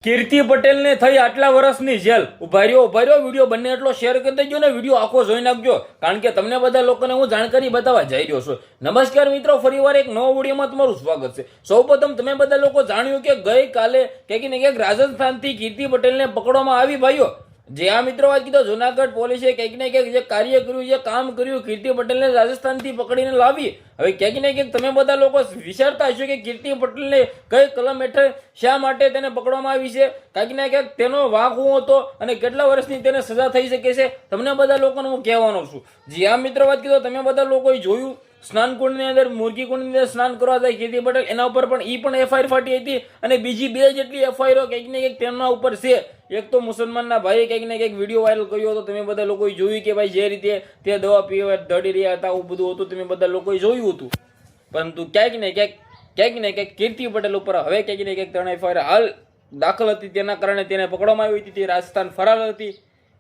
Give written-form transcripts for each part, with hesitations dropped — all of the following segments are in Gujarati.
કીર્તિ પટેલને થઈ આટલા વર્ષની જેલ. ઉભા રહ્યો વિડીયો બંને એટલો શેર કરી દેજો ને વિડીયો આખો જોઈ નાખજો, કારણ કે તમને બધા લોકોને હું જાણકારી બતાવવા જઈ રહ્યો છું. નમસ્કાર મિત્રો, ફરીવાર એક નવો વિડીયોમાં તમારું સ્વાગત છે. સૌપ્રથમ તમે બધા લોકો જાણ્યું કે ગઈકાલે ક્યાંક ને ક્યાંક રાજસ્થાનથી કીર્તિ પટેલને પકડવામાં આવી. ભાઈઓ, જે આ મિત્રો વાત કીધો, જુનાગઢ પોલીસે ક્યાંક ને ક્યાંક જે કાર્ય કર્યું, જે કામ કર્યું, કીર્તિ પટેલને રાજસ્થાનથી પકડીને લાવી. હવે ક્યાંક ને ક્યાંક તમે બધા લોકો વિચારતા હશો કે કીર્તિ પટેલને કઈ કલમ હેઠળ શા માટે તેને પકડવામાં આવી છે, ક્યાંક ને ક્યાંક તેનો વાંક શું હતો અને કેટલા વર્ષની તેને સજા થઈ શકે છે, તમને બધા લોકોને હું કહેવાનો છું. જે આ મિત્રો વાત કીધો, તમે બધા લોકોએ જોયું સ્નાન કુંડની અંદર, મુરગી કુંડની અંદર સ્નાન કરવા જાય કીર્તિ પટેલ, એના ઉપર પણ ઈ પણ એફઆઈઆર ફાટી હતી અને બીજી બે જેટલી એફઆઈઆર ક્યાંક ને ક્યાંક તેમના ઉપર છે. એક તો મુસલમાનના ભાઈએ ક્યાંક ને ક્યાંક વિડીયો વાયરલ કર્યો હતો, તમે બધા લોકોએ જોયું કે ભાઈ જે રીતે તે દવા પીવા દડી રહ્યા હતા, આવું બધું હતું, તમે બધા લોકોએ જોયું હતું. પરંતુ ક્યાંક ને ક્યાંક કીર્તિ પટેલ ઉપર હવે ક્યાંક ને ક્યાંક 3 એફઆઈઆર હાલ દાખલ હતી, તેના કારણે તેને પકડવામાં આવી હતી. તે રાજસ્થાન ફરાર હતી.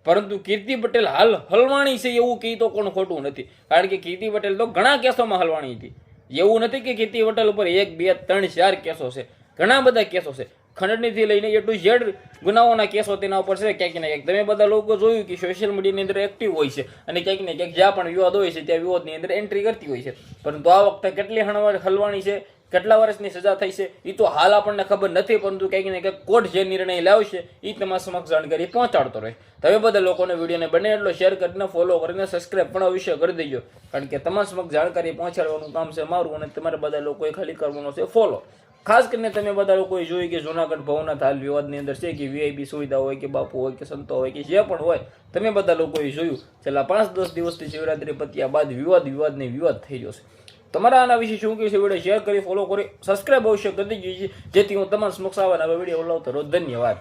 પરંતુ કીર્તિ પટેલ હાલ હલવાણી છે એવું કહી તો કોણ ખોટું નથી, કારણ કે કીર્તિ પટેલ તો ઘણા કેસોમાં હલવાણી હતી. એવું નથી કે કીર્તિ પટેલ ઉપર 1, 2, 3, 4 કેસો છે, ઘણા બધા કેસો છે. ખંડણીથી લઈને એ ટુ ઝેડ ગુનાઓના કેસો તેના ઉપર છે. ક્યાંક ને ક્યાંક તમે બધા લોકો જોયું કે સોશિયલ મીડિયાની અંદર એક્ટિવ હોય છે અને ક્યાંક ને ક્યાંક જ્યાં પણ વિવાદ હોય છે ત્યાં વિવાદની અંદર એન્ટ્રી કરતી હોય છે. પરંતુ આ વખતે કેટલી હલવાણી છે, કેટલા વર્ષની સજા થઈ છે એ તો હાલ આપણને ખબર નથી, પરંતુ કંઈક ને કંઈક કોર્ટ જે નિર્ણય લાવશે એ તમારા સમક્ષ જાણકારી પહોંચાડતો રહે. તમે બધા લોકોને વિડીયોને બને એટલો શેર કરીને, ફોલો કરીને, સબસ્ક્રાઈબ પણ અવશ્ય કરી દેજો, કારણ કે તમારા સમક્ષ જાણકારી પહોંચાડવાનું કામ છે મારું અને તમારે બધા લોકોએ ખાલી કરવાનો છે ફોલો. ખાસ કરીને તમે બધા લોકોએ જોયું કે જુનાગઢ ભવનાથ હાલ વિવાદની અંદર છે કે વીઆઈપી સુવિધા હોય કે બાપુ હોય કે સંતો હોય કે જે પણ હોય, તમે બધા લોકોએ જોયું છેલ્લા 5-10 દિવસથી શિવરાત્રી પત્યા બાદ વિવાદ થઈ રહ્યો છે. તમારા આના વિશે શું કહ્યું છે વિડીયો શેર કરી, ફોલો કરી, સબસ્ક્રાઈબ અવશ્ય કરી દેજો, જેથી હું તમારા સમક્ષ આવવાના વિડીયો લાવતો રહું. ધન્યવાદ.